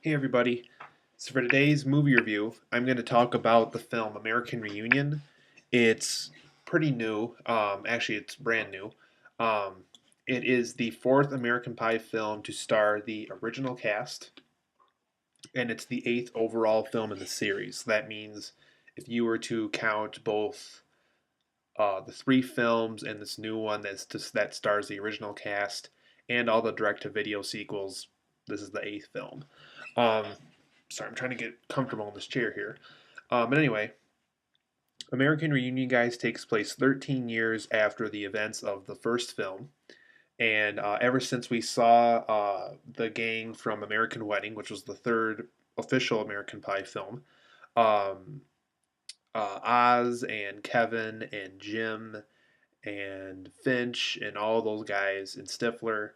Hey everybody. So for today's movie review, I'm going to talk about the film American Reunion. It's pretty new. Actually, it's brand new. Um, it is the fourth American Pie film to star the original cast, and it's the eighth overall film in the series. That means if you were to count both the three films and this new one that stars the original cast and all the direct-to-video sequels, this is the eighth film. Um, Sorry, I'm trying to get comfortable in this chair here. But anyway, American Reunion, guys, takes place 13 years after the events of the first film. And ever since we saw the gang from American Wedding, which was the third official American Pie film, um, Oz and Kevin and Jim and Finch and all those guys and Stifler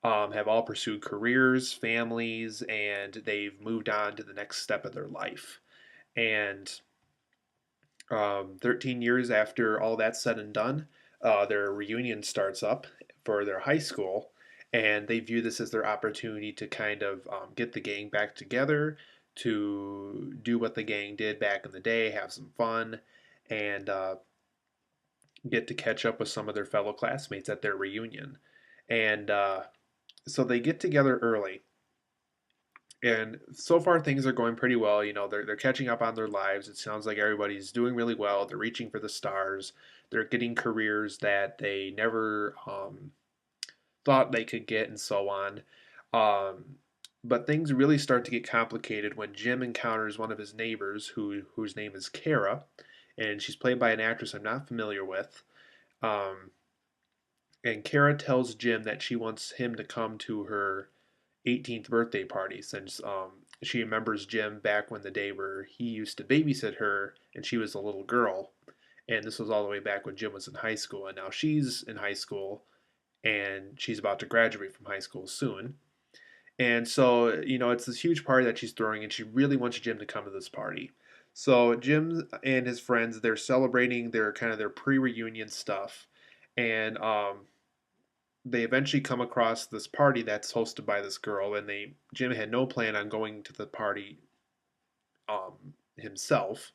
have all pursued careers, families, and they've moved on to the next step of their life. And 13 years after all that's said and done, their reunion starts up for their high school, and they view this as their opportunity to kind of get the gang back together, to do what the gang did back in the day, have some fun, and get to catch up with some of their fellow classmates at their reunion. And so they get together early. And so far, things are going pretty well. You know, they're catching up on their lives. It sounds like everybody's doing really well. They're reaching for the stars. They're getting careers that they never thought they could get, and so on. Um, but things really start to get complicated when Jim encounters one of his neighbors, whose name is Kara, and she's played by an actress I'm not familiar with. Um, and Kara tells Jim that she wants him to come to her 18th birthday party since she remembers Jim back when the day where he used to babysit her and she was a little girl. And this was all the way back when Jim was in high school. And now she's in high school and she's about to graduate from high school soon. And so, you know, it's this huge party that she's throwing and she really wants Jim to come to this party. So Jim and his friends, they're celebrating their kind of their pre-reunion stuff. And they eventually come across this party that's hosted by this girl, and they Jim had no plan on going to the party himself.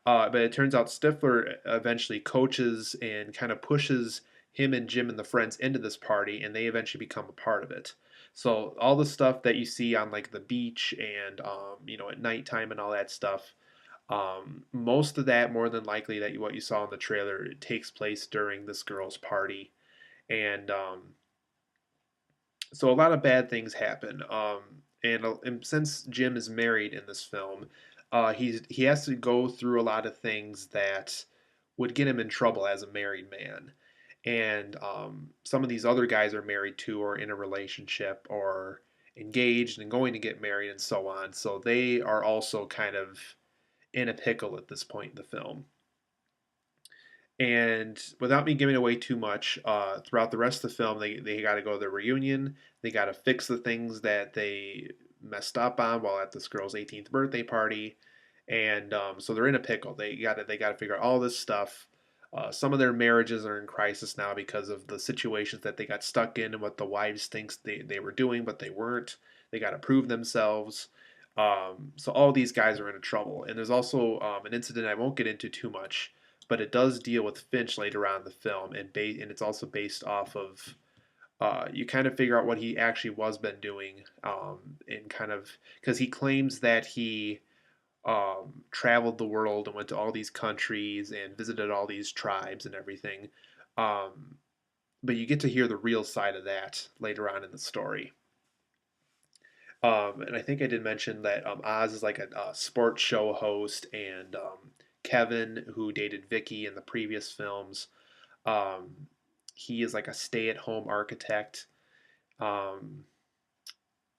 But it turns out Stifler eventually coaches and kind of pushes him and Jim and the friends into this party, and they eventually become a part of it. So all the stuff that you see on like the beach and you know, at nighttime and all that stuff, most of that, more than likely, that what you saw in the trailer, it takes place during this girl's party, and so a lot of bad things happen. And since Jim is married in this film, he has to go through a lot of things that would get him in trouble as a married man. And some of these other guys are married too, or in a relationship, or engaged and going to get married, and so on. So they are also kind of in a pickle at this point in the film. And without me giving away too much, throughout the rest of the film, they got to go to the reunion. They got to fix the things that they messed up on while at this girl's 18th birthday party, and so they're in a pickle. They got to figure out all this stuff. Some of their marriages are in crisis now because of the situations that they got stuck in and what the wives thinks they were doing, but they weren't. They got to prove themselves. So all these guys are in trouble. And there's also an incident I won't get into too much, but it does deal with Finch later on in the film, and it's also based off of you kind of figure out what he actually was been doing, and kind of because he claims that he traveled the world and went to all these countries and visited all these tribes and everything. Um, but you get to hear the real side of that later on in the story. And I think I did mention that Oz is like a sports show host, and Kevin, who dated Vicky in the previous films, um, he is like a stay-at-home architect. Um,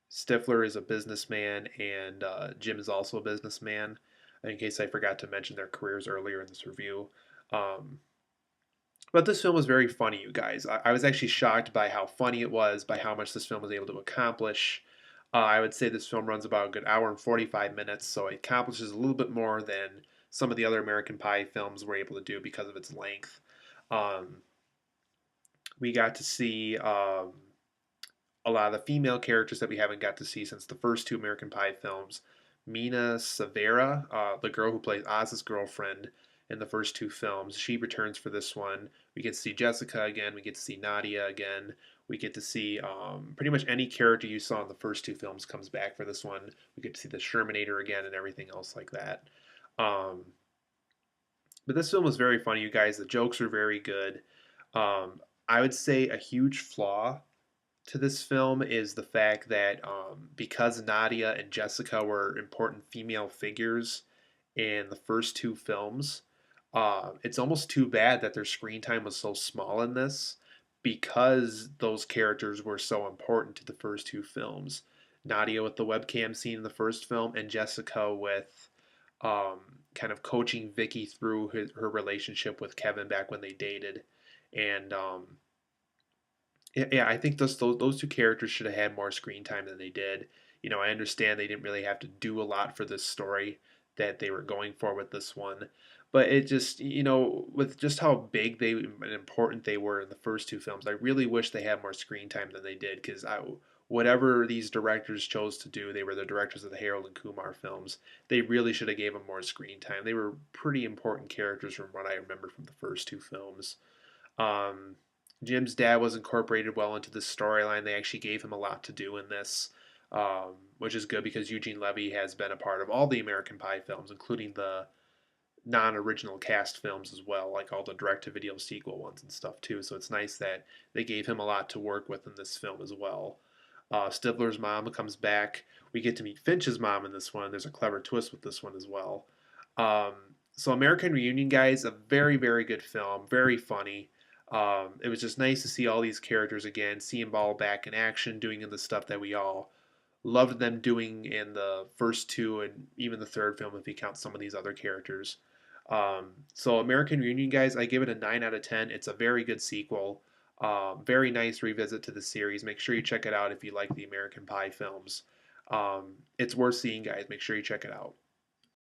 Stifler is a businessman, and Jim is also a businessman. In case I forgot to mention their careers earlier in this review. Um, but this film was very funny, you guys. I was actually shocked by how funny it was, by how much this film was able to accomplish. I would say this film runs about a good hour and 45 minutes, so it accomplishes a little bit more than some of the other American Pie films were able to do because of its length. Um, we got to see a lot of the female characters that we haven't got to see since the first two American Pie films. Mina Severa, the girl who plays Oz's girlfriend in the first two films, she returns for this one. We get to see Jessica again. We get to see Nadia again. We get to see pretty much any character you saw in the first two films comes back for this one. We get to see the Shermanator again and everything else like that. Um, but this film was very funny, you guys. The jokes are very good. I would say a huge flaw to this film is the fact that because Nadia and Jessica were important female figures in the first two films, it's almost too bad that their screen time was so small in this because those characters were so important to the first two films. Nadia with the webcam scene in the first film, and Jessica with um, kind of coaching Vicky through her relationship with Kevin back when they dated. And yeah, I think those two characters should have had more screen time than they did. You know, I understand they didn't really have to do a lot for this story that they were going for with this one, but it just, with just how big they and important they were in the first two films, I really wish they had more screen time than they did because whatever these directors chose to do, they were the directors of the Harold and Kumar films. They really should have gave them more screen time. They were pretty important characters from what I remember from the first two films. Um, Jim's dad was incorporated well into the storyline. They actually gave him a lot to do in this, which is good because Eugene Levy has been a part of all the American Pie films, including the non-original cast films as well, like all the direct-to-video sequel ones and stuff too. So it's nice that they gave him a lot to work with in this film as well. Stifler's mom comes back. We get to meet Finch's mom in this one. There's a clever twist with this one as well. Um, so American Reunion, guys, a very, very good film, very funny. It was just nice to see all these characters again, see them all back in action, doing the stuff that we all loved them doing in the first two and even the third film if you count some of these other characters. So American Reunion, guys, I give it a 9 out of 10. It's a very good sequel. Very nice revisit to the series. Make sure you check it out if you like the American Pie films. It's worth seeing, guys. Make sure you check it out.